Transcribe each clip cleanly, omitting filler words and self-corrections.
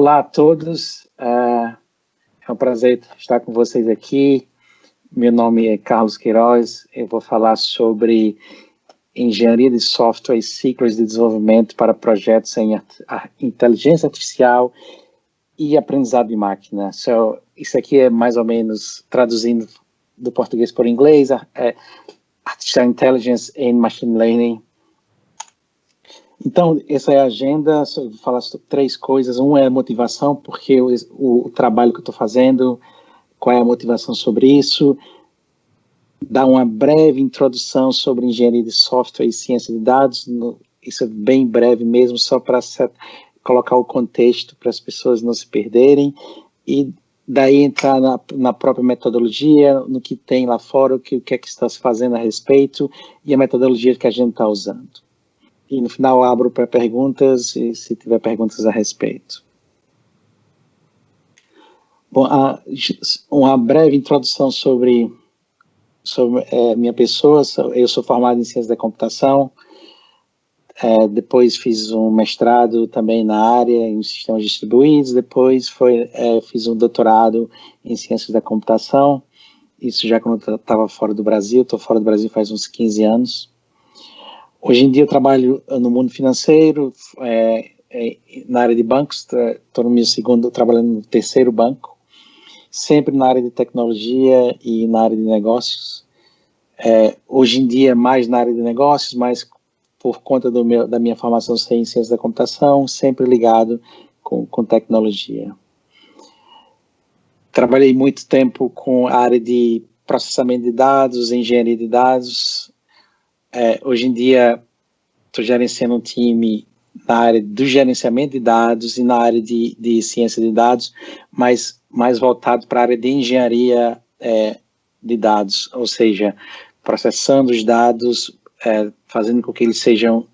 Olá a todos, é um prazer estar com vocês aqui. Meu nome é Carlos Queiroz, eu vou falar sobre engenharia de software e ciclos de desenvolvimento para projetos em inteligência artificial e aprendizado de máquina. Isso aqui é mais ou menos, traduzindo do português para o inglês, Artificial Intelligence and Machine Learning. Então, essa é a agenda. Eu vou falar sobre 3 coisas. Um é a motivação, porque o trabalho que eu estou fazendo, qual é a motivação sobre isso. Dar uma breve introdução sobre engenharia de software e ciência de dados. Isso é bem breve mesmo, só para colocar o contexto para as pessoas não se perderem. E daí entrar na própria metodologia, no que tem lá fora, o que é que está se fazendo a respeito e a metodologia que a gente está usando. E no final abro para perguntas, e se tiver perguntas a respeito. Bom, uma breve introdução sobre minha pessoa. Eu sou formado em ciência da computação, depois fiz um mestrado também na área, em sistemas distribuídos, depois fiz um doutorado em ciências da computação, isso já quando eu estava fora do Brasil. Estou fora do Brasil faz uns 15 anos. Hoje em dia eu trabalho no mundo financeiro, na área de bancos. Estou no meu trabalhando no 3º banco, sempre na área de tecnologia e na área de negócios. Hoje em dia mais na área de negócios, mas por conta da minha formação em ciência da computação, sempre ligado com tecnologia. Trabalhei muito tempo com a área de processamento de dados, engenharia de dados. Hoje em dia estou gerenciando um time na área do gerenciamento de dados e na área de ciência de dados, mas mais voltado para a área de engenharia de dados, ou seja, processando os dados, fazendo com que eles sejam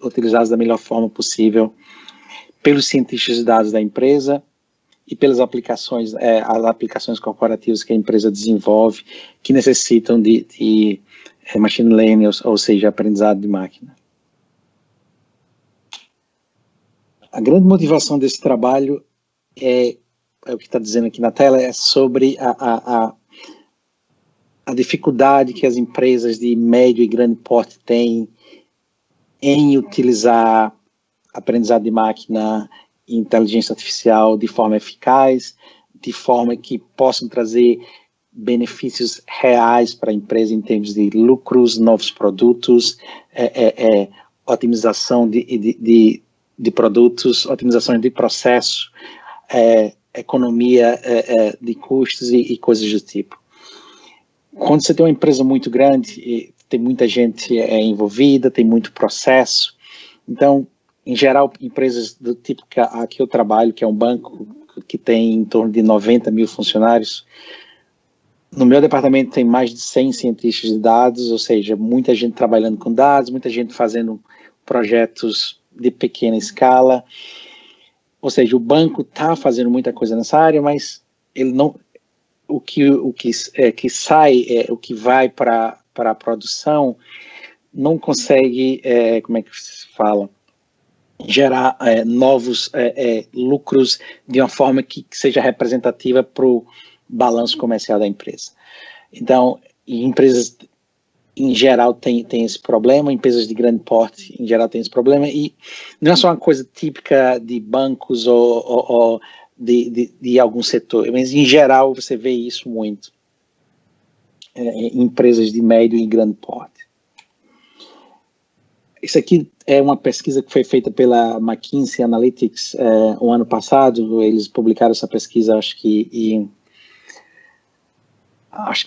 utilizados da melhor forma possível pelos cientistas de dados da empresa e pelas aplicações, as aplicações corporativas que a empresa desenvolve, que necessitam de machine learning, ou seja, aprendizado de máquina. A grande motivação desse trabalho é o que está dizendo aqui na tela, é sobre a dificuldade que as empresas de médio e grande porte têm em utilizar aprendizado de máquina e inteligência artificial de forma eficaz, de forma que possam trazer benefícios reais para a empresa em termos de lucros, novos produtos, otimização de produtos, otimização de processo, economia de custos e coisas do tipo. Quando você tem uma empresa muito grande, tem muita gente envolvida, tem muito processo. Então, em geral, empresas do tipo que aqui eu trabalho, que é um banco que tem em torno de 90 mil funcionários, no meu departamento tem mais de 100 cientistas de dados, ou seja, muita gente trabalhando com dados, muita gente fazendo projetos de pequena escala. Ou seja, o banco está fazendo muita coisa nessa área, mas ele não, o que sai, o que vai para a produção, não consegue, como é que se fala, gerar novos lucros de uma forma que seja representativa para o balanço comercial da empresa. Então, empresas em geral têm esse problema, empresas de grande porte em geral têm esse problema, e não é só uma coisa típica de bancos ou de algum setor, mas em geral você vê isso muito em empresas de médio e grande porte. Isso aqui é uma pesquisa que foi feita pela McKinsey Analytics o ano passado. Eles publicaram essa pesquisa, acho que em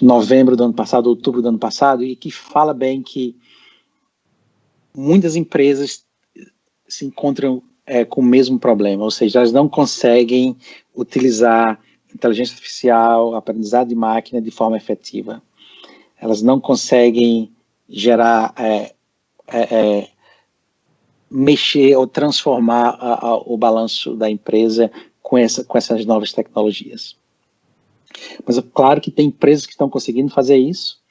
novembro do ano passado, outubro do ano passado, e que fala bem que muitas empresas se encontram com o mesmo problema, ou seja, elas não conseguem utilizar inteligência artificial, aprendizado de máquina de forma efetiva. Elas não conseguem gerar, mexer ou transformar o balanço da empresa com essas novas tecnologias. Mas é claro que tem empresas que estão conseguindo fazer isso,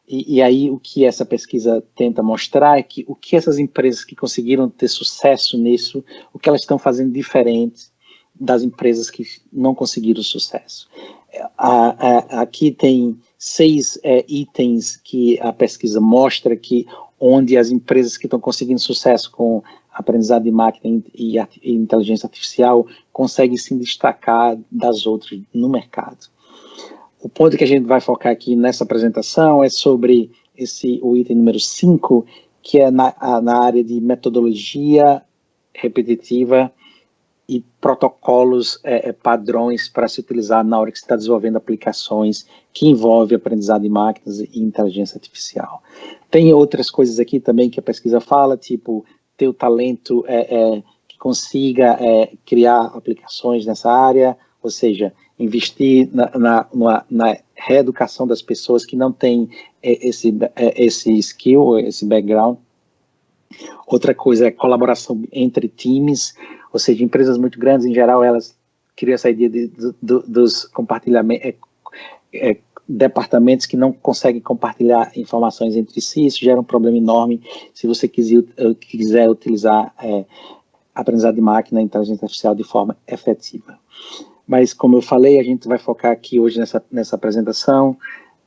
e aí o que essa pesquisa tenta mostrar é que o que essas empresas que conseguiram ter sucesso nisso, o que elas estão fazendo diferente das empresas que não conseguiram sucesso. Aqui tem 6 itens que a pesquisa mostra que onde as empresas que estão conseguindo sucesso com aprendizado de máquina e inteligência artificial conseguem se destacar das outras no mercado. O ponto que a gente vai focar aqui nessa apresentação é sobre o item número 5, que é na área de metodologia repetitiva e protocolos padrões para se utilizar na hora que você está desenvolvendo aplicações que envolvem aprendizado de máquinas e inteligência artificial. Tem outras coisas aqui também que a pesquisa fala, tipo ter o talento que consiga criar aplicações nessa área, ou seja, investir na reeducação das pessoas que não têm esse skill, esse background. Outra coisa é colaboração entre times, ou seja, empresas muito grandes, em geral, elas criam essa ideia dos compartilhamentos, departamentos que não conseguem compartilhar informações entre si. Isso gera um problema enorme se você quiser utilizar aprendizado de máquina e inteligência artificial de forma efetiva. Mas, como eu falei, a gente vai focar aqui hoje nessa apresentação,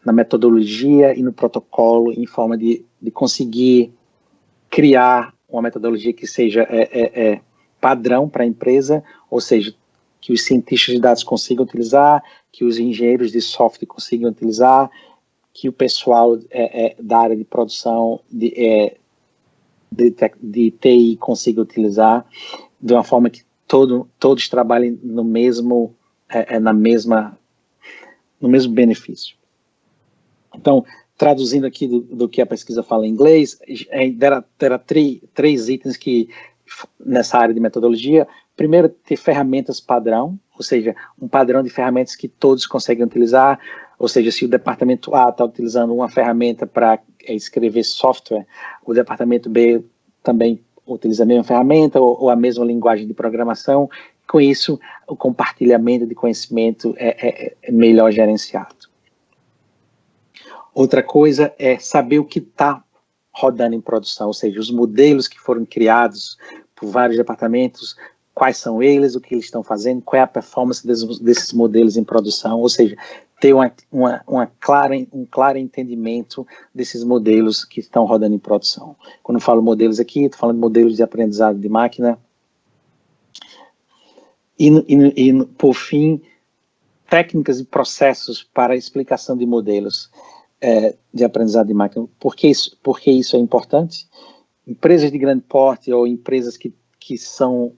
na metodologia e no protocolo, em forma de conseguir criar uma metodologia que seja padrão para a empresa, ou seja, que os cientistas de dados consigam utilizar, que os engenheiros de software consigam utilizar, que o pessoal da área de produção de TI consiga utilizar, de uma forma que todos trabalhem no mesmo benefício. Então, traduzindo aqui do que a pesquisa fala em inglês, terá três itens que, nessa área de metodologia. Primeiro, ter ferramentas padrão, ou seja, um padrão de ferramentas que todos conseguem utilizar, ou seja, se o departamento A está utilizando uma ferramenta para escrever software, o departamento B também utiliza a mesma ferramenta ou a mesma linguagem de programação. Com isso, o compartilhamento de conhecimento é melhor gerenciado. Outra coisa é saber o que está rodando em produção, ou seja, os modelos que foram criados por vários departamentos, quais são eles, o que eles estão fazendo, qual é a performance desses modelos em produção, ou seja, ter um claro entendimento desses modelos que estão rodando em produção. Quando eu falo modelos aqui, estou falando de modelos de aprendizado de máquina. E por fim, técnicas e processos para a explicação de modelos de aprendizado de máquina. Por que isso é importante? Empresas de grande porte ou empresas que são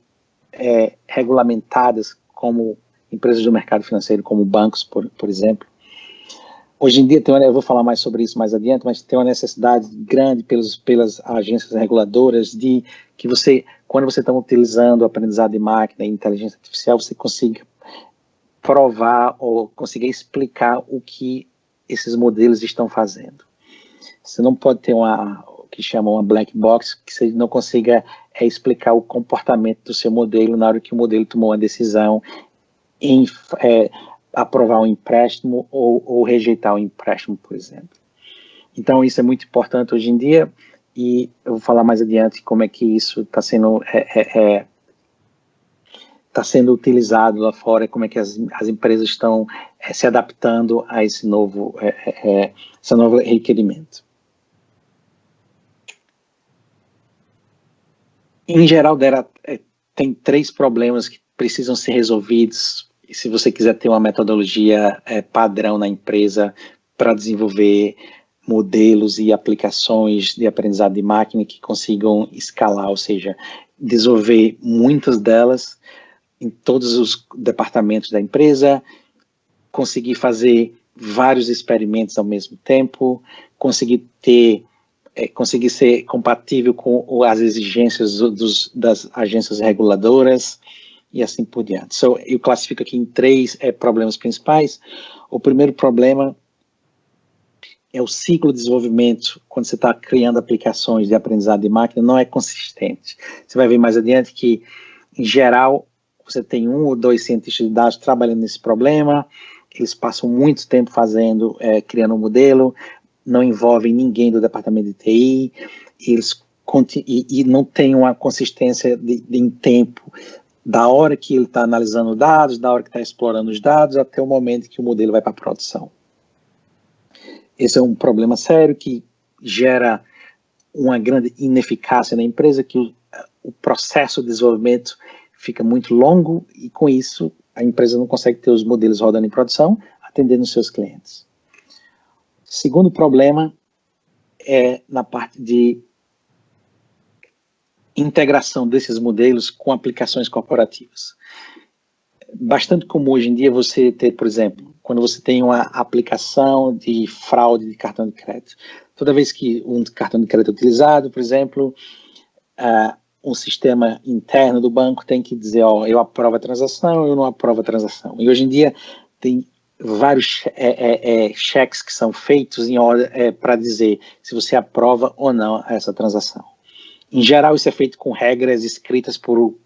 regulamentadas como empresas do mercado financeiro, como bancos, por exemplo. Hoje em dia, eu vou falar mais sobre isso mais adiante, mas tem uma necessidade grande pelas agências reguladoras de que quando você está utilizando o aprendizado de máquina e inteligência artificial, você consiga provar ou consiga explicar o que esses modelos estão fazendo. Você não pode ter o que chamam uma black box, que você não consiga explicar o comportamento do seu modelo na hora que o modelo tomou uma decisão em aprovar um empréstimo ou rejeitar um empréstimo, por exemplo. Então, isso é muito importante hoje em dia, e eu vou falar mais adiante como é que isso está sendo utilizado lá fora, como é que as empresas estão se adaptando a esse novo requerimento. Em geral, tem 3 problemas que precisam ser resolvidos se você quiser ter uma metodologia padrão na empresa para desenvolver modelos e aplicações de aprendizado de máquina que consigam escalar, ou seja, desenvolver muitas delas em todos os departamentos da empresa, conseguir fazer vários experimentos ao mesmo tempo, conseguir ser compatível com as exigências das agências reguladoras e assim por diante. Eu classifico aqui em 3 problemas principais. O primeiro problema é o ciclo de desenvolvimento, quando você está criando aplicações de aprendizado de máquina, não é consistente. Você vai ver mais adiante que, em geral, você tem 1 ou 2 cientistas de dados trabalhando nesse problema, eles passam muito tempo criando um modelo, não envolvem ninguém do departamento de TI, e não tem uma consistência em tempo da hora que ele está analisando dados, da hora que está explorando os dados, até o momento que o modelo vai para a produção. Esse é um problema sério que gera uma grande ineficácia na empresa, que o processo de desenvolvimento fica muito longo e, com isso, a empresa não consegue ter os modelos rodando em produção, atendendo os seus clientes. Segundo problema é na parte de integração desses modelos com aplicações corporativas. Bastante comum hoje em dia você ter, por exemplo, quando você tem uma aplicação de fraude de cartão de crédito. Toda vez que um cartão de crédito é utilizado, por exemplo, um sistema interno do banco tem que dizer, ó, eu aprovo a transação, eu não aprovo a transação. E hoje em dia tem vários cheques que são feitos em ordem para dizer se você aprova ou não essa transação. Em geral, isso é feito com regras escritas por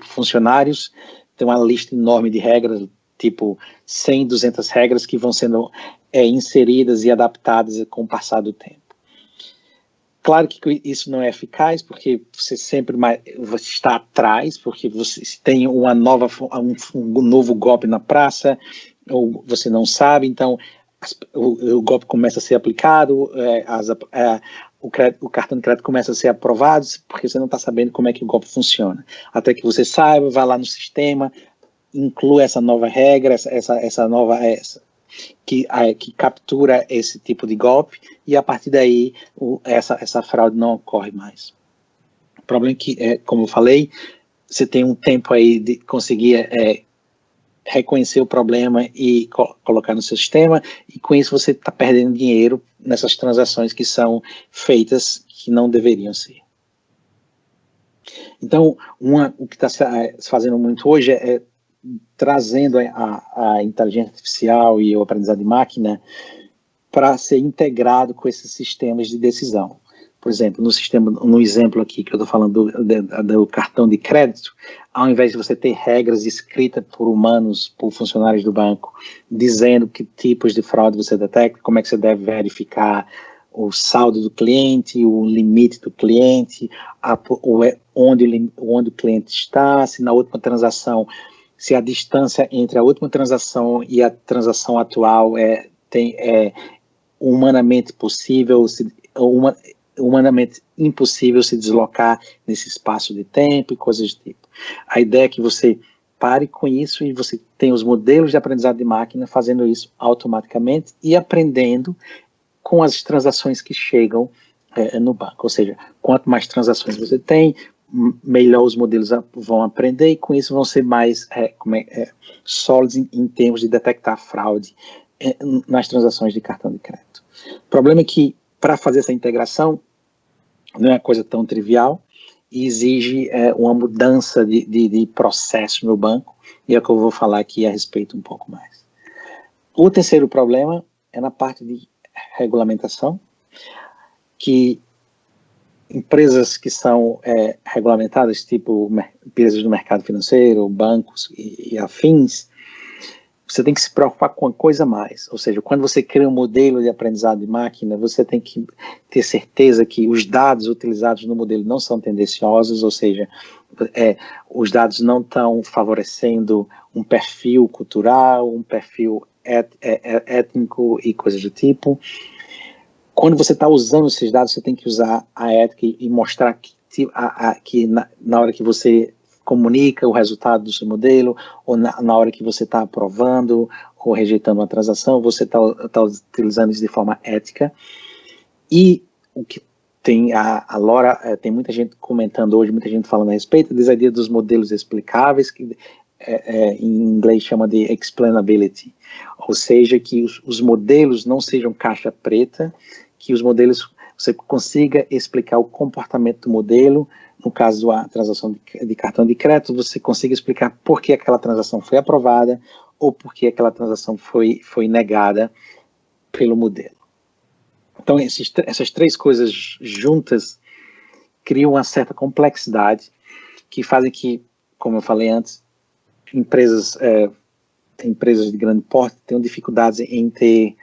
funcionários. Tem uma lista enorme de regras, tipo 100, 200 regras que vão sendo inseridas e adaptadas com o passar do tempo. Claro que isso não é eficaz, porque você sempre você está atrás, porque você tem um novo golpe na praça, ou você não sabe, então o golpe começa a ser aplicado, o cartão de crédito começa a ser aprovado, porque você não está sabendo como é que o golpe funciona. Até que você saiba, vai lá no sistema, inclui essa nova regra, que captura esse tipo de golpe, e a partir daí essa fraude não ocorre mais. O problema é que, como eu falei, você tem um tempo aí de conseguir reconhecer o problema e colocar no seu sistema, e com isso você está perdendo dinheiro nessas transações que são feitas que não deveriam ser. Então, o que está se fazendo muito hoje é trazendo a inteligência artificial e o aprendizado de máquina para ser integrado com esses sistemas de decisão. Por exemplo, no exemplo aqui que eu estou falando do cartão de crédito, ao invés de você ter regras escritas por humanos, por funcionários do banco, dizendo que tipos de fraude você detecta, como é que você deve verificar o saldo do cliente, o limite do cliente, onde o cliente está, se na última transação, se a distância entre a última transação e a transação atual é humanamente possível, humanamente impossível se deslocar nesse espaço de tempo e coisas do tipo. A ideia é que você pare com isso e você tem os modelos de aprendizado de máquina fazendo isso automaticamente e aprendendo com as transações que chegam no banco. Ou seja, quanto mais transações você tem, melhor os modelos vão aprender e com isso vão ser mais sólidos em termos de detectar fraude nas transações de cartão de crédito. O problema é que para fazer essa integração não é uma coisa tão trivial e exige uma mudança de processo no banco, e é o que eu vou falar aqui a respeito um pouco mais. O terceiro problema é na parte de regulamentação, que empresas que são regulamentadas, tipo empresas do mercado financeiro, bancos e afins, você tem que se preocupar com uma coisa a mais. Ou seja, quando você cria um modelo de aprendizado de máquina, você tem que ter certeza que os dados utilizados no modelo não são tendenciosos, ou seja, os dados não estão favorecendo um perfil cultural, um perfil étnico e coisas do tipo. Quando você está usando esses dados, você tem que usar a ética e mostrar que na hora que você comunica o resultado do seu modelo, ou na hora que você está aprovando ou rejeitando uma transação, você está utilizando isso de forma ética. E o que tem a Laura, tem muita gente comentando hoje, muita gente falando a respeito dessa ideia dos modelos explicáveis, que em inglês chama de explainability, ou seja, que os modelos não sejam caixa preta, que os modelos você consiga explicar o comportamento do modelo. No caso da transação de cartão de crédito, você consiga explicar por que aquela transação foi aprovada ou por que aquela transação foi negada pelo modelo. Então, essas três coisas juntas criam uma certa complexidade que fazem que, como eu falei antes, empresas de grande porte tenham dificuldades em ter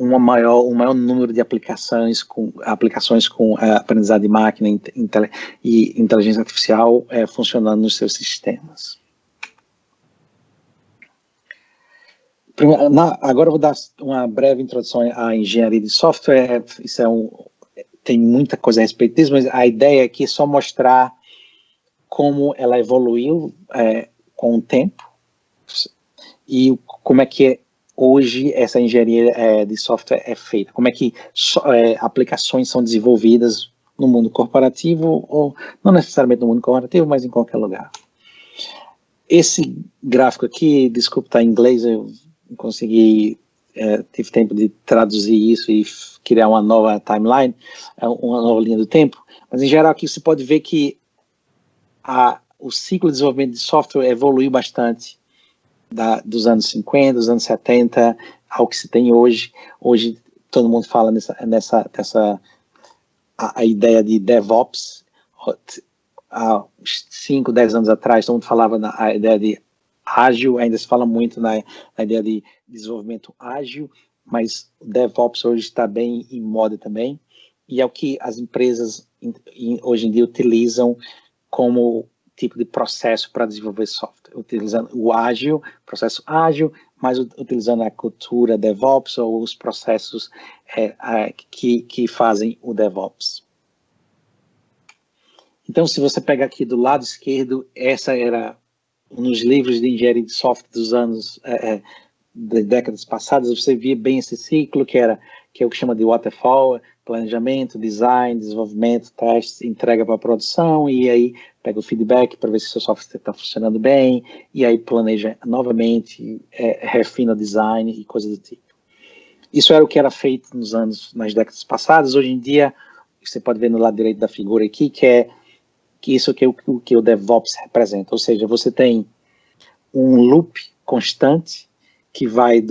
um maior número de aplicações com aprendizado de máquina e inteligência artificial funcionando nos seus sistemas. Agora eu vou dar uma breve introdução à engenharia de software. Tem muita coisa a respeito disso, mas a ideia aqui é só mostrar como ela evoluiu com o tempo e como é que hoje essa engenharia de software é feita, como é que aplicações são desenvolvidas no mundo corporativo, ou não necessariamente no mundo corporativo, mas em qualquer lugar. Esse gráfico aqui, desculpa estar em inglês, eu consegui, tive tempo de traduzir isso e criar uma nova timeline, uma nova linha do tempo, mas em geral aqui você pode ver que o ciclo de desenvolvimento de software evoluiu bastante dos anos 50, dos anos 70, ao que se tem hoje. Hoje todo mundo fala a ideia de DevOps. Há 5, 10 anos atrás todo mundo falava na ideia de ágil, ainda se fala muito na ideia de desenvolvimento ágil, mas o DevOps hoje está bem em moda também, e é o que as empresas hoje em dia utilizam como tipo de processo para desenvolver software, utilizando o ágil, processo ágil, mas utilizando a cultura DevOps ou os processos que fazem o DevOps. Então, se você pegar aqui do lado esquerdo, essa era nos livros de engenharia de software dos anos, de décadas passadas, você via bem esse ciclo, que é o que chama de waterfall, planejamento, design, desenvolvimento, testes, entrega para a produção, e aí pega o feedback para ver se o seu software está funcionando bem, e aí planeja novamente, refina o design e coisas do tipo. Isso era o que era feito nas décadas passadas. Hoje em dia, você pode ver no lado direito da figura aqui, que isso é o que o DevOps representa, ou seja, você tem um loop constante que vai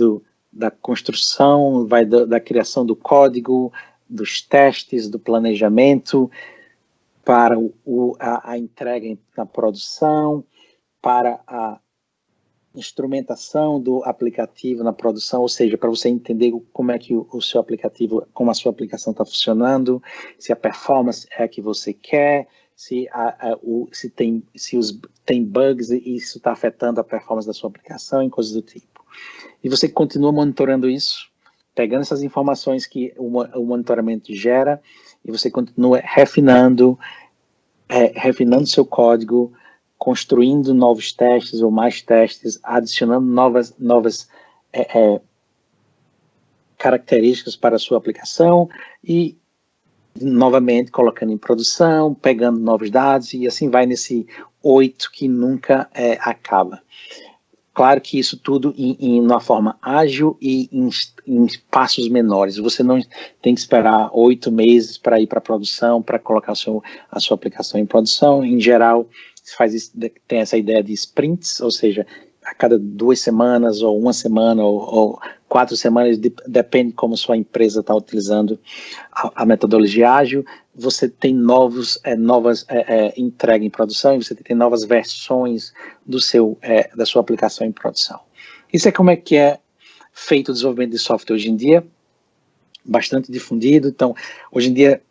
da construção, vai da criação do código, dos testes, do planejamento, para a entrega na produção, para a instrumentação do aplicativo na produção, ou seja, para você entender como é que o seu aplicativo, como a sua aplicação está funcionando, se a performance é a que você quer, se tem bugs e isso está afetando a performance da sua aplicação e coisas do tipo. E você continua monitorando isso, pegando essas informações que o monitoramento gera, e você continua refinando seu código, construindo novos testes ou mais testes, adicionando novas características para a sua aplicação e novamente colocando em produção, pegando novos dados, e assim vai nesse 8 que nunca acaba. Claro que isso tudo em uma forma ágil e em passos menores. Você não tem que esperar 8 meses para ir para a produção, para colocar a sua aplicação em produção. Em geral, se faz isso, tem essa ideia de sprints, ou seja, a cada 2 semanas, ou 1 semana, ou 4 semanas, depende como sua empresa está utilizando a metodologia ágil. Você tem novas entrega em produção, e você tem novas versões da sua aplicação em produção. Isso é como é que é feito o desenvolvimento de software hoje em dia, bastante difundido. Então, hoje em dia,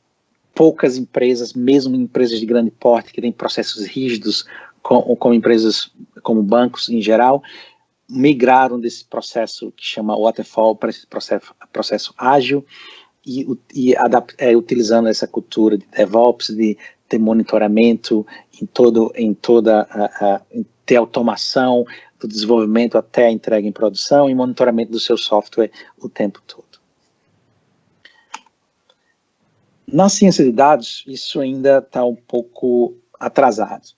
poucas empresas, mesmo empresas de grande porte, que têm processos rígidos, como empresas, como bancos em geral, migraram desse processo que chama waterfall para esse processo ágil, e utilizando essa cultura de DevOps, de ter monitoramento em ter automação do desenvolvimento até a entrega em produção, e monitoramento do seu software o tempo todo. Na ciência de dados, isso ainda está um pouco atrasado.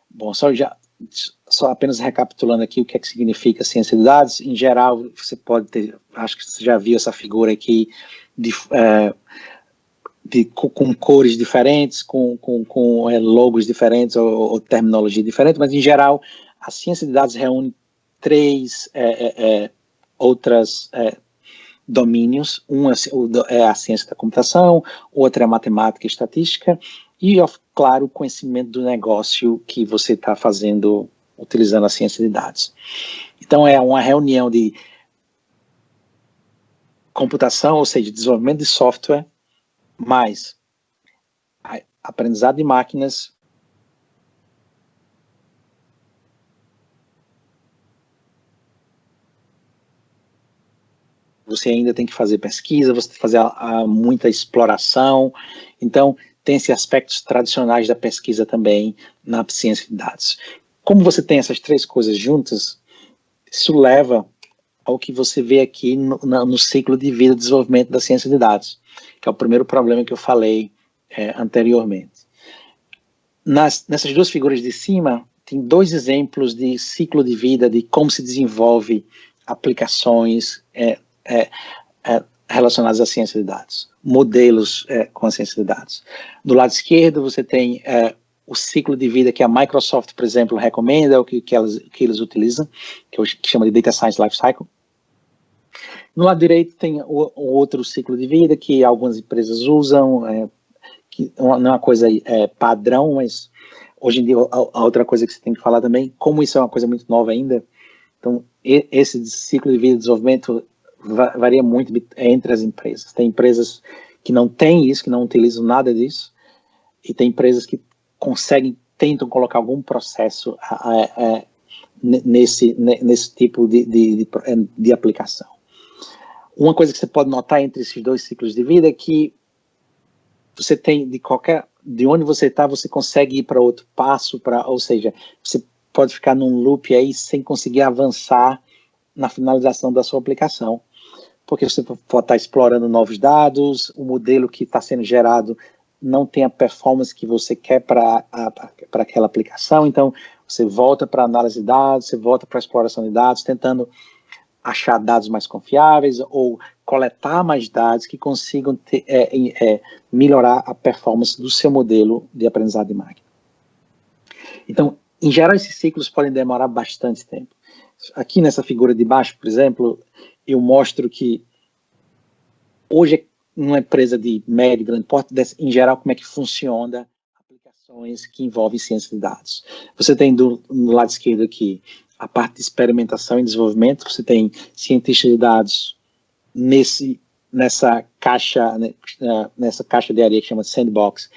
Bom, só apenas recapitulando aqui o que é que significa ciência de dados. Em geral, você pode ter, acho que você já viu essa figura aqui, com cores diferentes, com logos diferentes ou terminologia diferente, mas em geral a ciência de dados reúne 3 outras domínios. Um é a ciência da computação, outro é a matemática e estatística, e, claro, o conhecimento do negócio que você está fazendo utilizando a ciência de dados. Então, é uma reunião computação, ou seja, desenvolvimento de software, mais aprendizado de máquinas, você ainda tem que fazer pesquisa, você tem que fazer muita exploração, então tem esses aspectos tradicionais da pesquisa também na ciência de dados. Como você tem essas três coisas juntas, isso leva ao que você vê aqui no ciclo de vida de desenvolvimento da ciência de dados, que é o primeiro problema que eu falei anteriormente. Nessas duas figuras de cima, tem dois exemplos de ciclo de vida, de como se desenvolve aplicações relacionadas à ciência de dados, modelos com a ciência de dados. Do lado esquerdo, você tem o ciclo de vida que a Microsoft, por exemplo, recomenda, ou que eles utilizam, que chama de Data Science Life Cycle. No lado direito tem o outro ciclo de vida que algumas empresas usam, que não é uma coisa padrão, mas hoje em dia a outra coisa que você tem que falar também, como isso é uma coisa muito nova ainda, então esse ciclo de vida de desenvolvimento varia muito entre as empresas. Tem empresas que não têm isso, que não utilizam nada disso, e tem empresas que tentam colocar algum processo nesse tipo de aplicação. Uma coisa que você pode notar entre esses dois ciclos de vida é que você tem, de onde você está, você consegue ir para outro passo, ou seja, você pode ficar num loop aí sem conseguir avançar na finalização da sua aplicação, porque você pode estar explorando novos dados, o modelo que está sendo gerado não tem a performance que você quer para aquela aplicação, então você volta para a análise de dados, você volta para a exploração de dados, tentando achar dados mais confiáveis ou coletar mais dados que consigam melhorar a performance do seu modelo de aprendizado de máquina. Então, em geral, esses ciclos podem demorar bastante tempo. Aqui nessa figura de baixo, por exemplo, eu mostro que hoje, uma empresa de médio e grande porte, em geral, como é que funciona aplicações que envolvem ciência de dados. Você tem no lado esquerdo aqui a parte de experimentação e desenvolvimento, você tem cientistas de dados nessa caixa de areia que chama sandbox,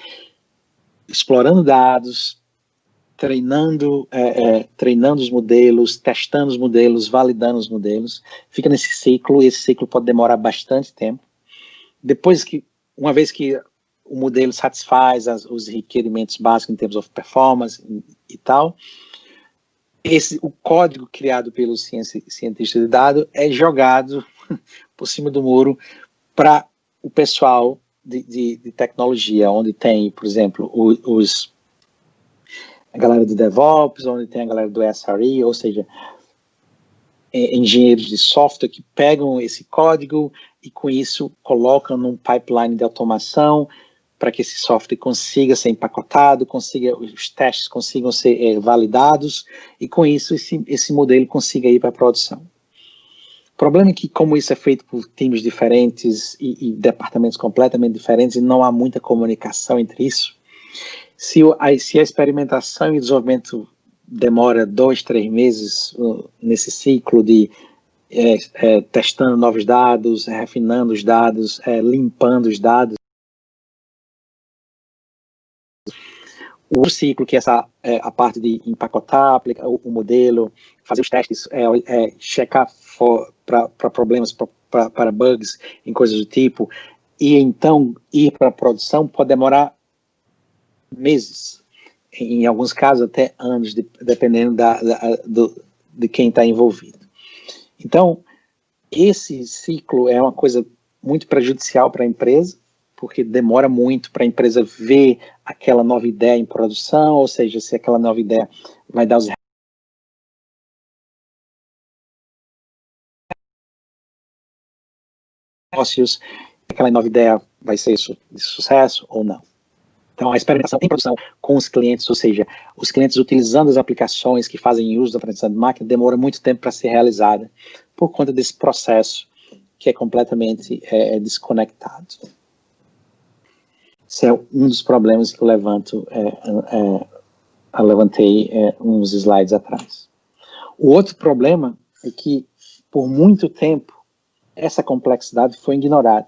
explorando dados, treinando os modelos, testando os modelos, validando os modelos, fica nesse ciclo, e esse ciclo pode demorar bastante tempo. Uma vez que o modelo satisfaz os requerimentos básicos em termos de performance e tal, o código criado pelos cientistas de dados é jogado por cima do muro para o pessoal de tecnologia, onde tem, por exemplo, a galera do DevOps, onde tem a galera do SRE, ou seja, engenheiros de software que pegam esse código e com isso colocam num pipeline de automação para que esse software consiga ser empacotado, os testes consigam ser validados e com isso esse modelo consiga ir para a produção. O problema é que, como isso é feito por times diferentes e departamentos completamente diferentes e não há muita comunicação entre isso, se a experimentação e desenvolvimento demora 2, 3 meses nesse ciclo de testando novos dados, refinando os dados, limpando os dados, o ciclo, que é a parte de empacotar, aplicar o modelo, fazer os testes, checar para problemas, para bugs, em coisas do tipo, e então ir para a produção pode demorar meses, em alguns casos até anos, dependendo de quem está envolvido. Então, esse ciclo é uma coisa muito prejudicial para a empresa, porque demora muito para a empresa ver aquela nova ideia em produção, ou seja, se aquela nova ideia vai dar os negócios, aquela nova ideia vai ser de sucesso ou não. Então, a experimentação em produção com os clientes, ou seja, os clientes utilizando as aplicações que fazem uso da aprendizagem de máquina, demora muito tempo para ser realizada, por conta desse processo que é completamente desconectado. Esse é um dos problemas que eu levantei uns slides atrás. O outro problema é que, por muito tempo, essa complexidade foi ignorada.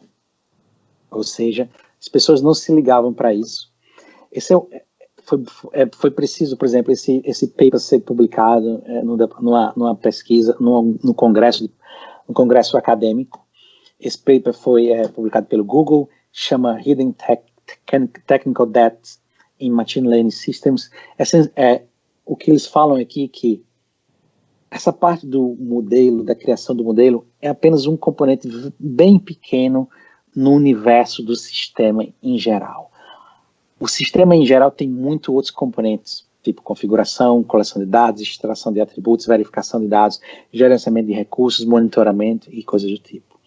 Ou seja, as pessoas não se ligavam para isso. Foi preciso, por exemplo, esse paper ser publicado numa pesquisa, no congresso acadêmico. Esse paper foi publicado pelo Google, chama Hidden Technical Debt in Machine Learning Systems. O que eles falam aqui que essa parte do modelo, da criação do modelo, é apenas um componente bem pequeno no universo do sistema em geral. O sistema em geral tem muitos outros componentes, tipo configuração, coleção de dados, extração de atributos, verificação de dados, gerenciamento de recursos, monitoramento e coisas do tipo.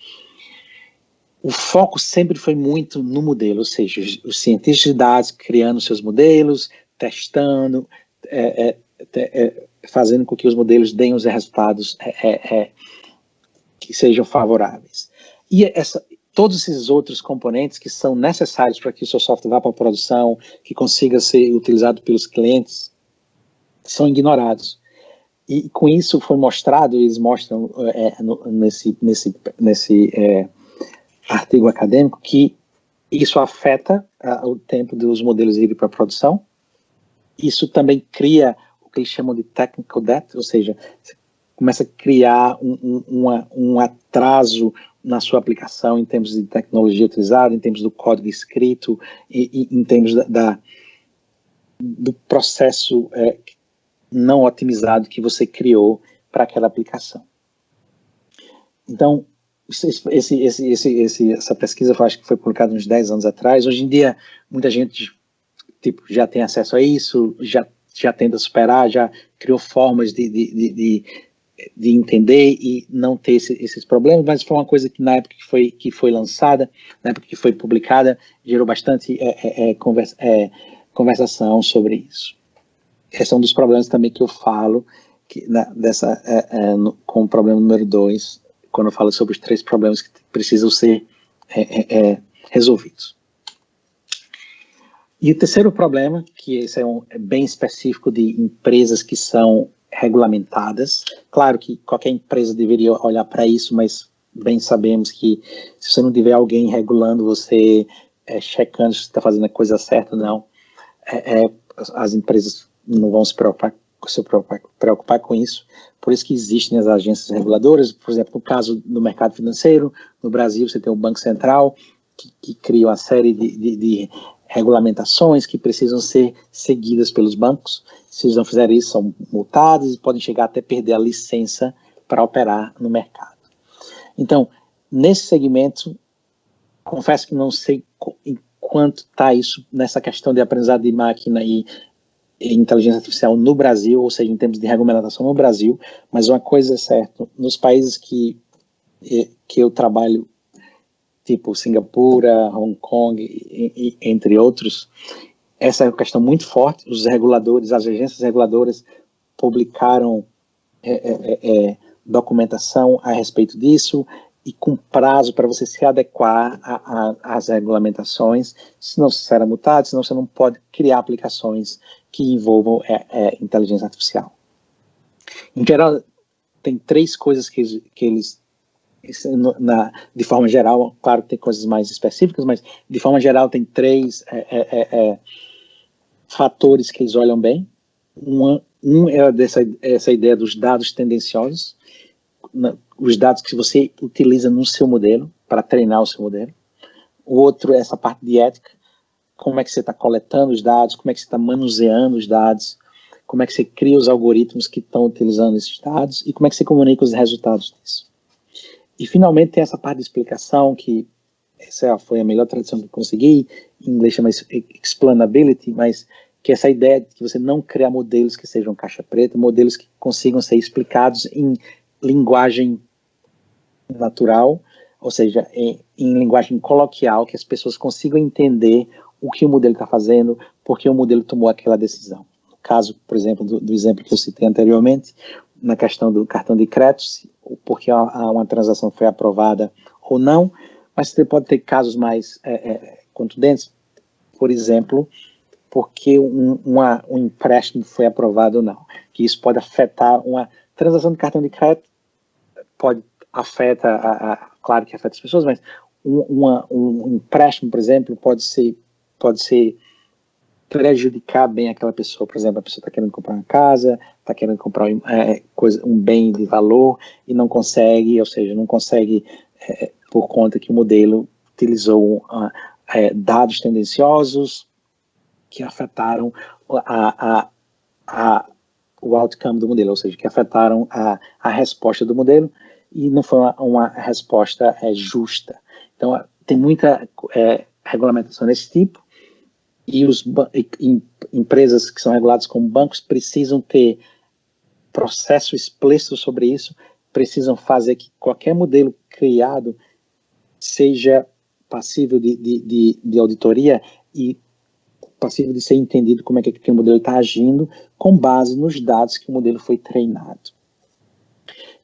O foco sempre foi muito no modelo, ou seja, os cientistas de dados criando seus modelos, testando, fazendo com que os modelos deem os resultados que sejam favoráveis. E todos esses outros componentes que são necessários para que o seu software vá para a produção, que consiga ser utilizado pelos clientes, são ignorados. E com isso foi mostrado, eles mostram nesse artigo acadêmico, que isso afeta o tempo dos modelos irem para a produção. Isso também cria o que eles chamam de technical debt, ou seja, você começa a criar um atraso na sua aplicação em termos de tecnologia utilizada, em termos do código escrito, e em termos do processo não otimizado que você criou para aquela aplicação. Então, essa pesquisa eu acho que foi publicada uns 10 anos atrás. Hoje em dia, muita gente já tem acesso a isso, já tenta superar, já criou formas de entender e não ter esses problemas, mas foi uma coisa que na época que foi lançada, na época que foi publicada, gerou bastante conversação sobre isso. Esse é um dos problemas também que eu falo, com o problema número 2, quando eu falo sobre os 3 problemas que precisam ser resolvidos. E o terceiro problema, que esse é bem específico de empresas que são regulamentadas. Claro que qualquer empresa deveria olhar para isso, mas bem sabemos que se você não tiver alguém regulando você, checando se está fazendo a coisa certa ou não, as empresas não vão se preocupar com isso. Por isso que existem as agências reguladoras. Por exemplo, no caso do mercado financeiro, no Brasil você tem o Banco Central, que cria uma série de regulamentações que precisam ser seguidas pelos bancos. Se eles não fizerem isso, são multados e podem chegar até perder a licença para operar no mercado. Então, nesse segmento, confesso que não sei quanto está isso nessa questão de aprendizado de máquina e inteligência artificial no Brasil, ou seja, em termos de regulamentação no Brasil, mas uma coisa é certa, nos países que eu trabalho, tipo Singapura, Hong Kong, entre outros, essa é uma questão muito forte. Os reguladores, as agências reguladoras publicaram documentação a respeito disso e com prazo para você se adequar às regulamentações, senão você será multado, senão você não pode criar aplicações que envolvam inteligência artificial. Em geral, tem 3 coisas que eles de forma geral, claro que tem coisas mais específicas, mas de forma geral tem 3 fatores que eles olham bem. Um é essa ideia dos dados tendenciosos, os dados que você utiliza no seu modelo, para treinar o seu modelo. O outro é essa parte de ética, como é que você está coletando os dados, como é que você está manuseando os dados, como é que você cria os algoritmos que estão utilizando esses dados e como é que você comunica os resultados disso. E finalmente tem essa parte de explicação, que essa foi a melhor tradução que eu consegui, em inglês chama isso explainability, mas que essa ideia de que você não criar modelos que sejam caixa preta, modelos que consigam ser explicados em linguagem natural, ou seja, em linguagem coloquial, que as pessoas consigam entender o que o modelo está fazendo, porque o modelo tomou aquela decisão. No caso, por exemplo, do exemplo que eu citei anteriormente, na questão do cartão de crédito, porque uma transação foi aprovada ou não, mas você pode ter casos mais contundentes, por exemplo, porque um empréstimo foi aprovado ou não, que isso pode afetar uma transação de cartão de crédito, pode afetar claro que afeta as pessoas, mas um empréstimo, por exemplo, pode prejudicar bem aquela pessoa. Por exemplo, a pessoa está querendo comprar uma casa, está querendo comprar um bem de valor e não consegue, ou seja, não consegue por conta que o modelo utilizou dados tendenciosos que afetaram o outcome do modelo, ou seja, que afetaram a resposta do modelo e não foi uma resposta justa. Então, tem muita regulamentação desse tipo e empresas que são reguladas como bancos precisam ter processo explícito sobre isso, precisam fazer que qualquer modelo criado seja passível de auditoria e passível de ser entendido como é que aquele modelo está agindo com base nos dados que o modelo foi treinado.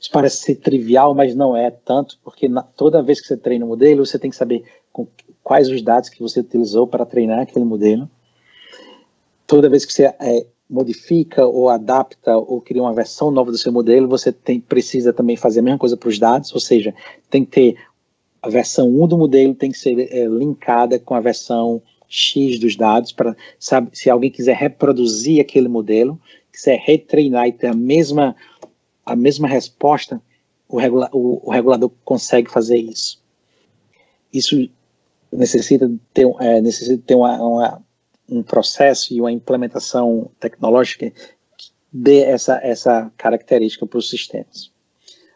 Isso parece ser trivial, mas não é tanto, porque toda vez que você treina um modelo, você tem que saber quais os dados que você utilizou para treinar aquele modelo. Toda vez que você modifica ou adapta ou cria uma versão nova do seu modelo, você precisa também fazer a mesma coisa para os dados, ou seja, tem que ter a versão 1 do modelo tem que ser linkada com a versão X dos dados, para, sabe, se alguém quiser reproduzir aquele modelo, quiser retreinar e ter a mesma resposta, o regulador consegue fazer isso. Isso necessita ter um processo e uma implementação tecnológica que dê essa característica para os sistemas.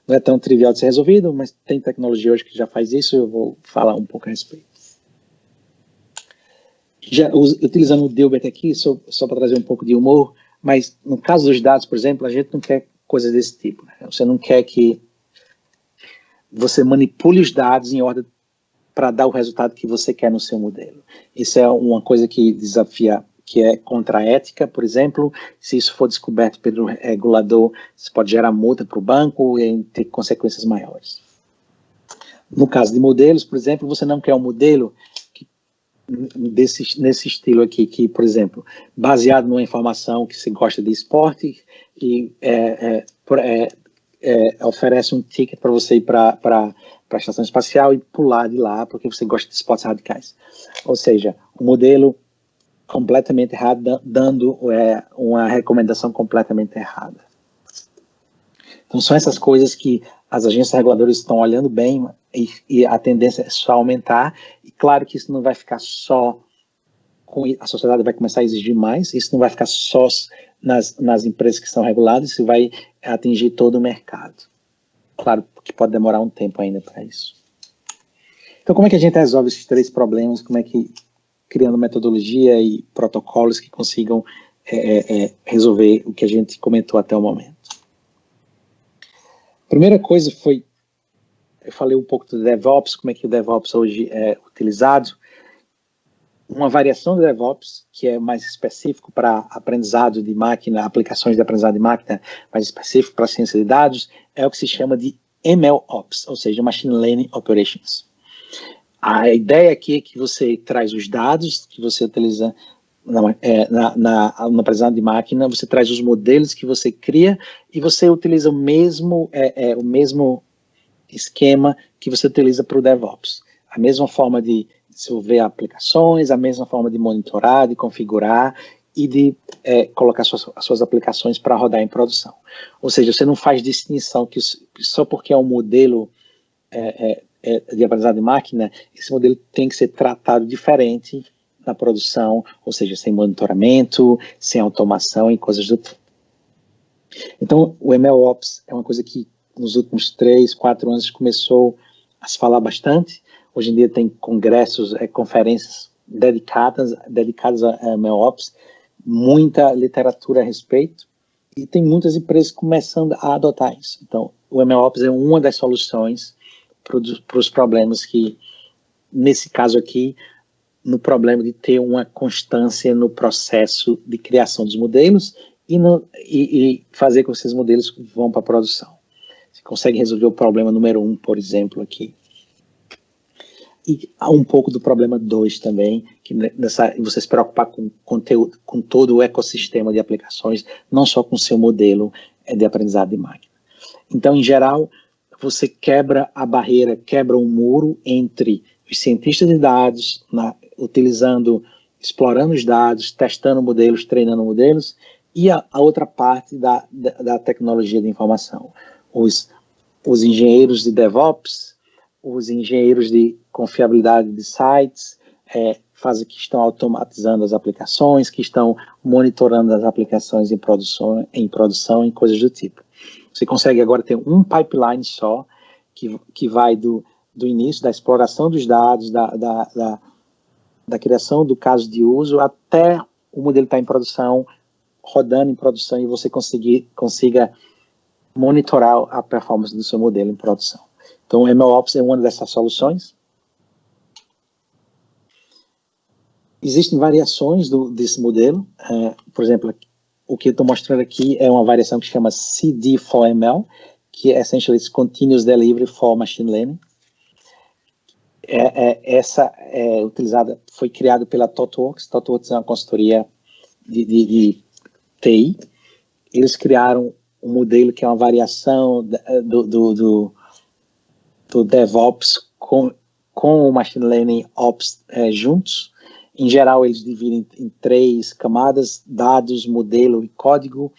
Não é tão trivial de ser resolvido, mas tem tecnologia hoje que já faz isso, eu vou falar um pouco a respeito. Utilizando o Dilbert aqui, só para trazer um pouco de humor, mas no caso dos dados, por exemplo, a gente não quer coisas desse tipo. Né? Você não quer que você manipule os dados em ordem para dar o resultado que você quer no seu modelo. Isso é uma coisa que desafia, que é contra a ética, por exemplo. Se isso for descoberto pelo regulador, isso pode gerar multa para o banco e ter consequências maiores. No caso de modelos, por exemplo, você não quer um modelo nesse estilo aqui, que, por exemplo, baseado numa informação que você gosta de esporte e oferece um ticket para você ir para a estação espacial e pular de lá porque você gosta de esportes radicais. Ou seja, o modelo completamente errado, dando uma recomendação completamente errada. Então, são essas coisas que as agências reguladoras estão olhando bem e a tendência é só aumentar. E claro que isso não vai ficar só a sociedade vai começar a exigir mais, isso não vai ficar só nas empresas que são reguladas, isso vai atingir todo o mercado. Claro que pode demorar um tempo ainda para isso. Então, como é que a gente resolve esses três problemas? Como é que, criando metodologia e protocolos que consigam resolver o que a gente comentou até o momento? A primeira coisa foi, eu falei um pouco do DevOps, como é que o DevOps hoje é utilizado. Uma variação do DevOps, que é mais específico para aprendizado de máquina, aplicações de aprendizado de máquina, mais específico para ciência de dados, é o que se chama de MLOps, ou seja, Machine Learning Operations. A ideia aqui é que você traz os dados que você utiliza no aprendizado de máquina, você traz os modelos que você cria e você utiliza o mesmo esquema que você utiliza para o DevOps. A mesma forma de desenvolver aplicações, a mesma forma de monitorar, de configurar e de colocar suas aplicações para rodar em produção. Ou seja, você não faz distinção que só porque é um modelo de aprendizado de máquina, esse modelo tem que ser tratado diferente na produção, ou seja, sem monitoramento, sem automação e coisas do tipo. Então, o MLOps é uma coisa que nos últimos 3, 4 anos começou a se falar bastante. Hoje em dia tem congressos, conferências dedicadas a MLOps, muita literatura a respeito, e tem muitas empresas começando a adotar isso. Então, o MLOps é uma das soluções para os problemas que, nesse caso aqui, no problema de ter uma constância no processo de criação dos modelos e fazer com que esses modelos vão para a produção. Você consegue resolver o problema número 1, por exemplo, aqui. E há um pouco do problema 2 também, que você se preocupar com conteúdo, com todo o ecossistema de aplicações, não só com o seu modelo de aprendizado de máquina. Então, em geral, você quebra a barreira, quebra um muro entre os cientistas de dados, explorando os dados, testando modelos, treinando modelos, e a outra parte da tecnologia de informação. Os engenheiros de DevOps, os engenheiros de confiabilidade de sites, que estão automatizando as aplicações, que estão monitorando as aplicações em produção e coisas do tipo. Você consegue agora ter um pipeline só, que vai do início da exploração dos dados, da criação do caso de uso, até o modelo estar em produção, rodando em produção, e você consiga monitorar a performance do seu modelo em produção. Então, o MLOps é uma dessas soluções. Existem variações desse modelo. Por exemplo, o que eu estou mostrando aqui é uma variação que se chama CD4ML, que é essentially Continuous Delivery for Machine Learning. Essa foi criada pela ThoughtWorks. ThoughtWorks é uma consultoria de TI. Eles criaram um modelo que é uma variação do DevOps com o Machine Learning Ops juntos. Em geral, eles dividem em 3 camadas: dados, modelo e código,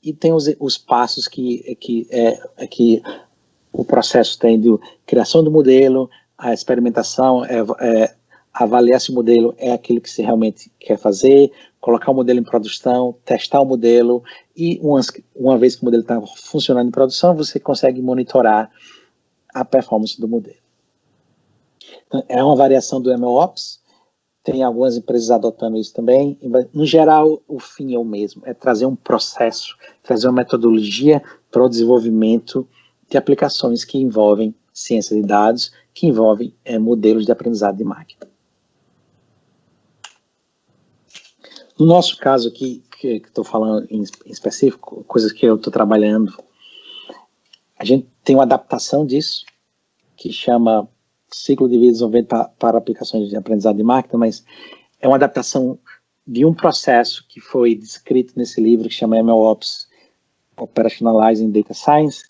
e tem os passos que o processo tem de criação do modelo, a experimentação, avaliar se o modelo é aquilo que você realmente quer fazer, colocar o modelo em produção, testar o modelo, e uma vez que o modelo está funcionando em produção, você consegue monitorar a performance do modelo. Então, é uma variação do MLOps. Tem algumas empresas adotando isso também. No geral, o fim é o mesmo, é trazer um processo, trazer uma metodologia para o desenvolvimento de aplicações que envolvem ciência de dados, que envolvem modelos de aprendizado de máquina. No nosso caso aqui, que estou falando em específico, coisas que eu estou trabalhando, a gente tem uma adaptação disso, que chama ciclo de vida de desenvolvimento para aplicações de aprendizado de máquina, mas é uma adaptação de um processo que foi descrito nesse livro que chama MLOps Operationalizing Data Science.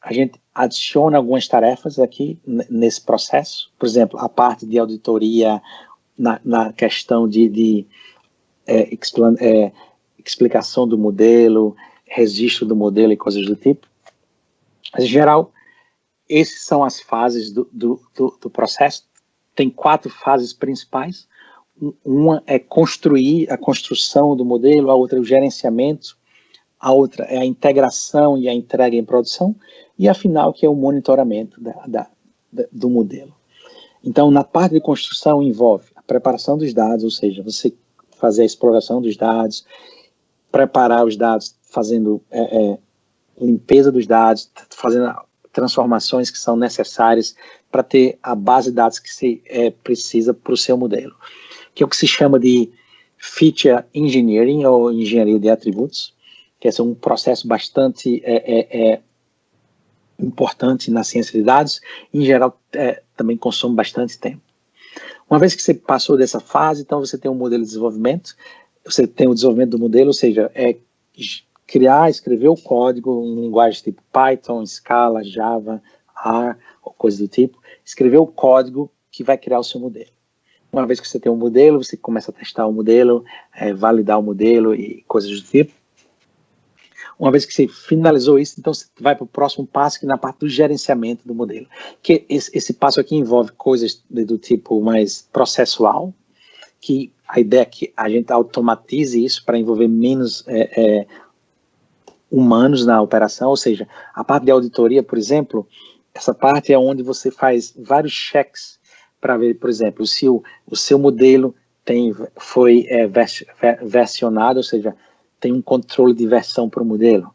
A gente adiciona algumas tarefas aqui nesse processo, por exemplo, a parte de auditoria na questão de explicação do modelo, registro do modelo e coisas do tipo. Mas, em geral, essas são as fases do processo. Tem 4 fases principais. Uma é a construção do modelo, a outra é o gerenciamento, a outra é a integração e a entrega em produção, e a final, que é o monitoramento do modelo. Então, na parte de construção envolve a preparação dos dados, ou seja, você fazer a exploração dos dados, preparar os dados, fazendo limpeza dos dados, fazendo transformações que são necessárias para ter a base de dados que se precisa para o seu modelo, que é o que se chama de Feature Engineering, ou engenharia de atributos, que é um processo bastante importante na ciência de dados. Em geral, também consome bastante tempo. Uma vez que você passou dessa fase, então você tem um modelo de desenvolvimento, você tem o desenvolvimento do modelo, ou seja, escrever o código em linguagens tipo Python, Scala, Java, R, ou coisa do tipo, escrever o código que vai criar o seu modelo. Uma vez que você tem um modelo, você começa a testar o modelo, validar o modelo e coisas do tipo. Uma vez que você finalizou isso, então você vai para o próximo passo, que é na parte do gerenciamento do modelo. Que esse passo aqui envolve coisas do tipo mais processual, que a ideia é que a gente automatize isso para envolver menos humanos na operação, ou seja, a parte de auditoria, por exemplo, essa parte é onde você faz vários checks para ver, por exemplo, se o seu modelo foi versionado, ou seja, tem um controle de versão para o modelo,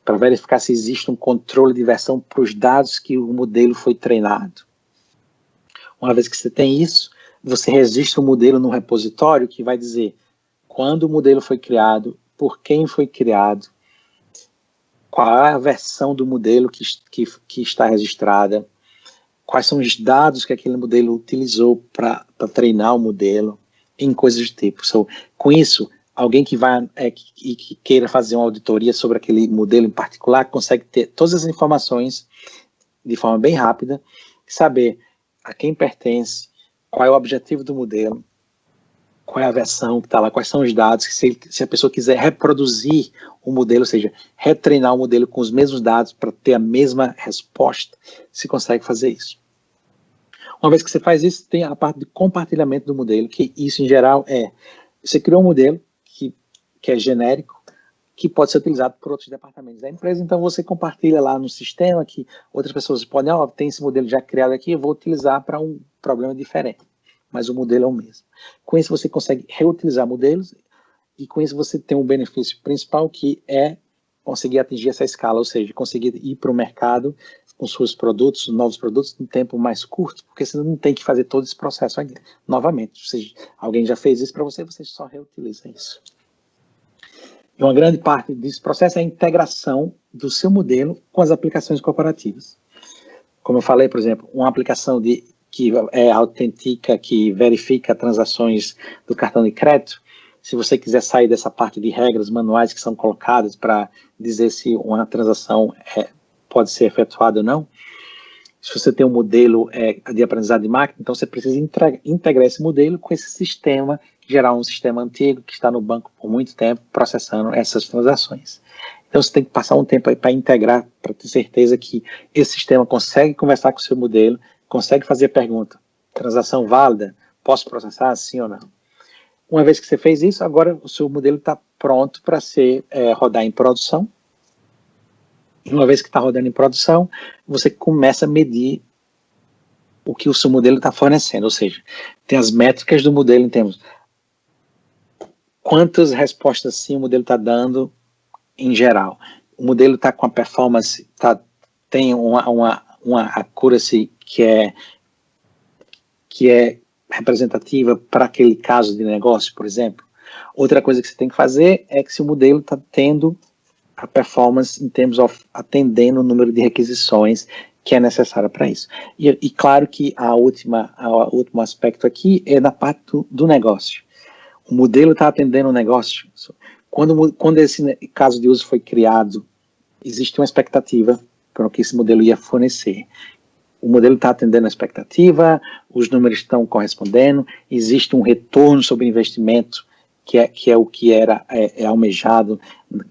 para verificar se existe um controle de versão para os dados que o modelo foi treinado. Uma vez que você tem isso, você registra o modelo num repositório que vai dizer quando o modelo foi criado, por quem foi criado, qual é a versão do modelo que está registrada, quais são os dados que aquele modelo utilizou para treinar o modelo, em coisas do tipo. Com isso, alguém que queira fazer uma auditoria sobre aquele modelo em particular consegue ter todas as informações de forma bem rápida, saber a quem pertence, qual é o objetivo do modelo, qual é a versão que está lá, quais são os dados, se a pessoa quiser reproduzir o modelo, ou seja, retreinar o modelo com os mesmos dados para ter a mesma resposta, se consegue fazer isso. Uma vez que você faz isso, tem a parte de compartilhamento do modelo, que isso em geral você criou um modelo que é genérico, que pode ser utilizado por outros departamentos da empresa, então você compartilha lá no sistema que outras pessoas podem, tem esse modelo já criado aqui, eu vou utilizar para um problema diferente, mas o modelo é o mesmo. Com isso você consegue reutilizar modelos e com isso você tem um benefício principal que é conseguir atingir essa escala, ou seja, conseguir ir para o mercado com seus produtos, novos produtos, em tempo mais curto, porque você não tem que fazer todo esse processo aqui, novamente. Ou seja, alguém já fez isso para você, você só reutiliza isso. E uma grande parte desse processo é a integração do seu modelo com as aplicações corporativas. Como eu falei, por exemplo, uma aplicação que autentica, que verifica transações do cartão de crédito, se você quiser sair dessa parte de regras manuais que são colocadas para dizer se uma transação pode ser efetuada ou não, se você tem um modelo de aprendizado de máquina, então você precisa integrar esse modelo com esse sistema, que gerar um sistema antigo que está no banco por muito tempo processando essas transações. Então você tem que passar um tempo aí para integrar, para ter certeza que esse sistema consegue conversar com o seu modelo, consegue fazer a pergunta, transação válida, posso processar sim ou não? Uma vez que você fez isso, agora o seu modelo está pronto para rodar em produção. E uma vez que está rodando em produção, você começa a medir o que o seu modelo está fornecendo, ou seja, tem as métricas do modelo em termos quantas respostas sim o modelo está dando em geral. O modelo está com a performance, tem uma accuracy que é representativa para aquele caso de negócio, por exemplo. Outra coisa que você tem que fazer é que se o modelo está tendo a performance em termos de atendendo o número de requisições que é necessária para isso. E claro que o último aspecto aqui é na parte do negócio. O modelo está atendendo o negócio. Quando esse caso de uso foi criado, existe uma expectativa para o que esse modelo ia fornecer. O modelo está atendendo a expectativa, os números estão correspondendo, existe um retorno sobre investimento, que é o que era almejado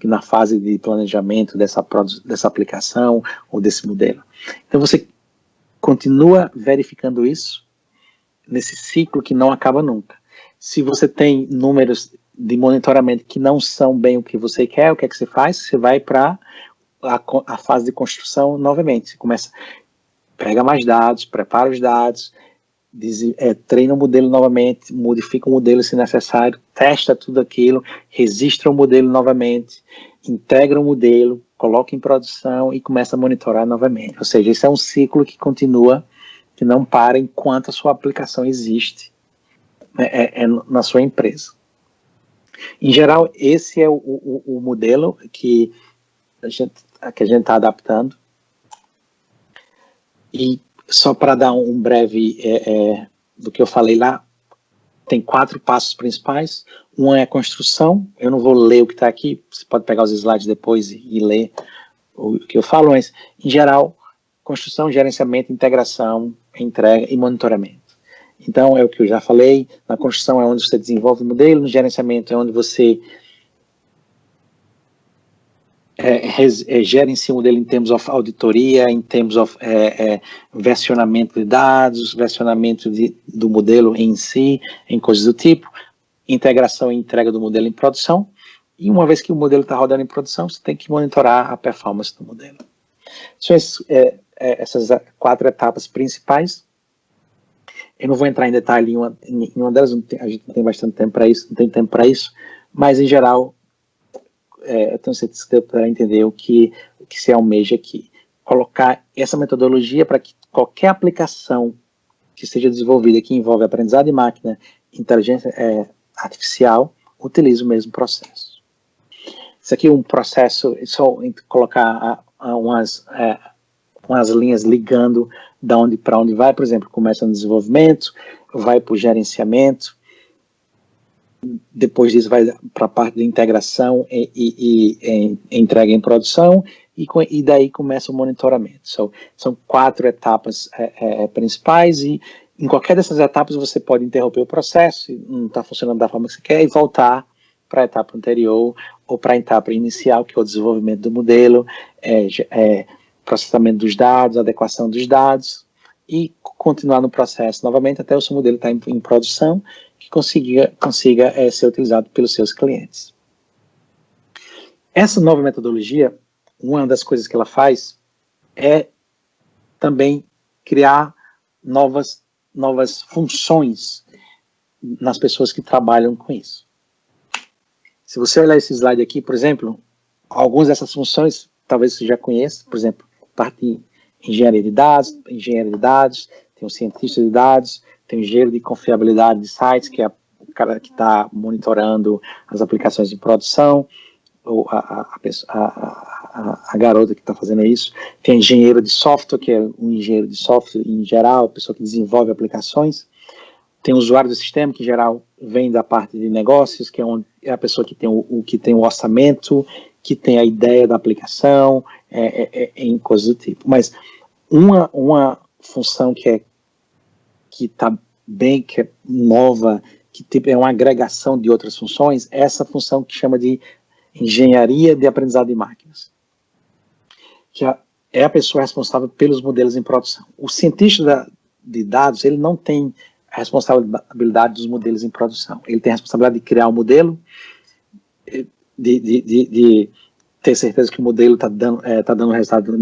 na fase de planejamento dessa aplicação ou desse modelo. Então você continua verificando isso nesse ciclo que não acaba nunca. Se você tem números de monitoramento que não são bem o que você quer, o que é que você faz? Você vai para a fase de construção novamente. Você começa, pega mais dados, prepara os dados, treina o modelo novamente, modifica o modelo se necessário, testa tudo aquilo, registra o modelo novamente, integra o modelo, coloca em produção e começa a monitorar novamente. Ou seja, esse é um ciclo que continua, que não para enquanto a sua aplicação existe na sua empresa. Em geral, esse é o modelo que a gente está adaptando. E só para dar um breve do que eu falei lá, tem 4 passos principais. Um é a construção, eu não vou ler o que está aqui, você pode pegar os slides depois e ler o que eu falo, mas em geral, construção, gerenciamento, integração, entrega e monitoramento. Então é o que eu já falei, na construção é onde você desenvolve o modelo, no gerenciamento é onde você gerencia o modelo em termos de auditoria, em termos de versionamento de dados, versionamento do modelo em si, em coisas do tipo, integração e entrega do modelo em produção, e uma vez que o modelo está rodando em produção, você tem que monitorar a performance do modelo. São essas 4 etapas principais. Eu não vou entrar em detalhe em uma delas, a gente não tem bastante tempo para isso, não tem tempo para isso, mas em geral, eu tenho certeza que deu para entender o que se almeja aqui. Colocar essa metodologia para que qualquer aplicação que seja desenvolvida que envolve aprendizado de máquina, inteligência artificial, utilize o mesmo processo. Isso aqui é um processo, só colocar umas linhas ligando de onde para onde vai, por exemplo, começa no desenvolvimento, vai para o gerenciamento, depois disso vai para a parte de integração e entrega em produção, e daí começa o monitoramento. São 4 etapas principais, e em qualquer dessas etapas você pode interromper o processo, se não está funcionando da forma que você quer, e voltar para a etapa anterior, ou para a etapa inicial, que é o desenvolvimento do modelo, processamento dos dados, adequação dos dados, e continuar no processo novamente até o seu modelo estar em produção, que consiga ser utilizado pelos seus clientes. Essa nova metodologia, uma das coisas que ela faz é também criar novas funções nas pessoas que trabalham com isso. Se você olhar esse slide aqui, por exemplo, algumas dessas funções talvez você já conheça, por exemplo, parte de engenharia de dados, tem um cientista de dados, tem um engenheiro de confiabilidade de sites, que é o cara que está monitorando as aplicações de produção, ou a garota que está fazendo isso, tem engenheiro de software, que é um engenheiro de software em geral, a pessoa que desenvolve aplicações, tem o usuário do sistema, que em geral vem da parte de negócios, que é a pessoa que tem o orçamento, que tem a ideia da aplicação, em coisas do tipo. Mas uma função que é nova, que é uma agregação de outras funções, é essa função que chama de engenharia de aprendizado de máquinas, que é a pessoa responsável pelos modelos em produção. O cientista de dados, ele não tem a responsabilidade dos modelos em produção. Ele tem a responsabilidade de criar um modelo, de ter certeza que o modelo está dando o resultado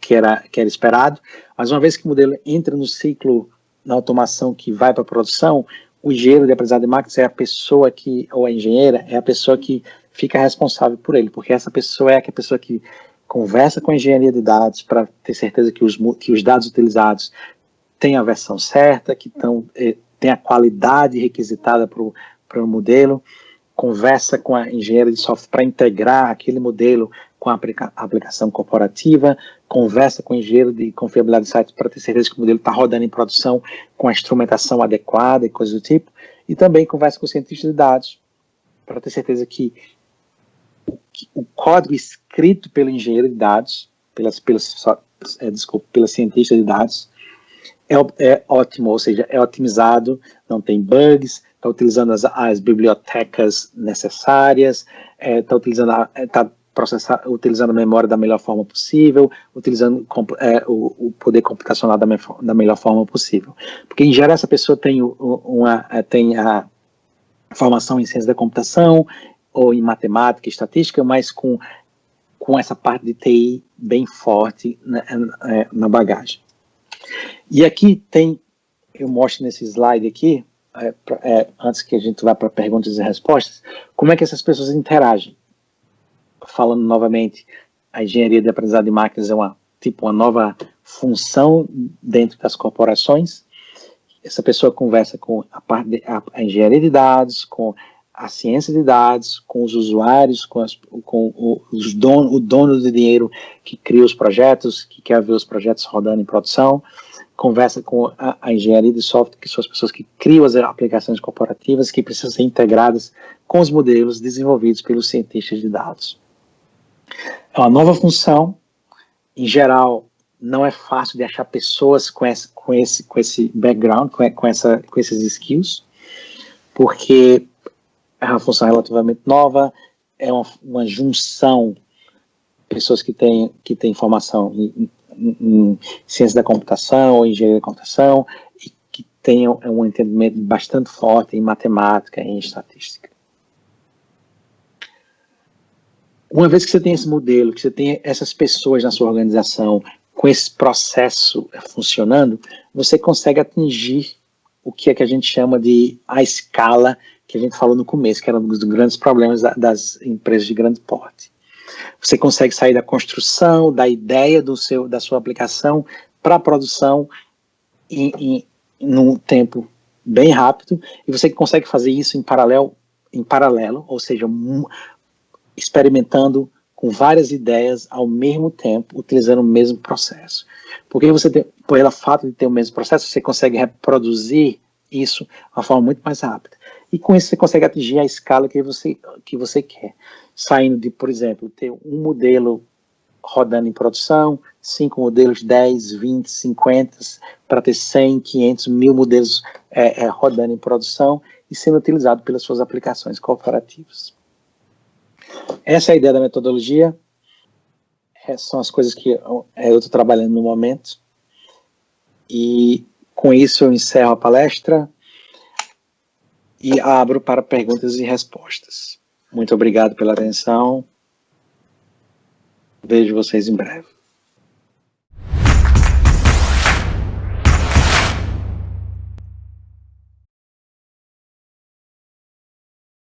que era esperado, mas uma vez que o modelo entra no ciclo, na automação que vai para a produção, o engenheiro de aprendizado de máquinas é a pessoa ou a engenheira, é a pessoa que fica responsável por ele, porque essa pessoa é a pessoa que conversa com a engenharia de dados para ter certeza que os dados utilizados têm a versão certa, que tem a qualidade requisitada para o modelo, conversa com a engenharia de software para integrar aquele modelo com a aplicação corporativa, conversa com o engenheiro de confiabilidade de sites para ter certeza que o modelo está rodando em produção com a instrumentação adequada e coisas do tipo, e também conversa com o cientista de dados para ter certeza que o código escrito pelo engenheiro de dados, pela cientista de dados, é ótimo, ou seja, é otimizado, não tem bugs, está utilizando as bibliotecas necessárias, está utilizando a memória da melhor forma possível, utilizando o poder computacional da melhor forma possível. Porque, em geral, essa pessoa tem a formação em ciência da computação, ou em matemática e estatística, mas com essa parte de TI bem forte na bagagem. E aqui eu mostro nesse slide aqui, antes que a gente vá para perguntas e respostas, como é que essas pessoas interagem. Falando novamente, a engenharia de aprendizado de máquinas é uma nova função dentro das corporações. Essa pessoa conversa com a engenharia de dados, com a ciência de dados, com os usuários, com o dono do dinheiro que cria os projetos, que quer ver os projetos rodando em produção, conversa com a engenharia de software, que são as pessoas que criam as aplicações corporativas, que precisam ser integradas com os modelos desenvolvidos pelos cientistas de dados. É uma nova função, em geral, não é fácil de achar pessoas com esse background, com esses skills, porque é uma função relativamente nova, é uma junção de pessoas que têm formação em ciência da computação ou engenharia da computação e que tenham um entendimento bastante forte em matemática e em estatística. Uma vez que você tem esse modelo, que você tem essas pessoas na sua organização com esse processo funcionando, você consegue atingir o que a gente chama de a escala que a gente falou no começo, que era um dos grandes problemas das empresas de grande porte. Você consegue sair da construção, da ideia da sua aplicação para a produção num tempo bem rápido, e você consegue fazer isso em paralelo, ou seja, experimentando com várias ideias ao mesmo tempo, utilizando o mesmo processo. Porque pelo fato de ter o mesmo processo, você consegue reproduzir isso de uma forma muito mais rápida. E com isso você consegue atingir a escala que você quer. Saindo de, por exemplo, ter um modelo rodando em produção, 5 modelos, 10, 20, 50, para ter 100, 500, 1000 modelos rodando em produção e sendo utilizado pelas suas aplicações corporativas. Essa é a ideia da metodologia, são as coisas que eu estou trabalhando no momento, e com isso eu encerro a palestra e abro para perguntas e respostas. Muito obrigado pela atenção, vejo vocês em breve.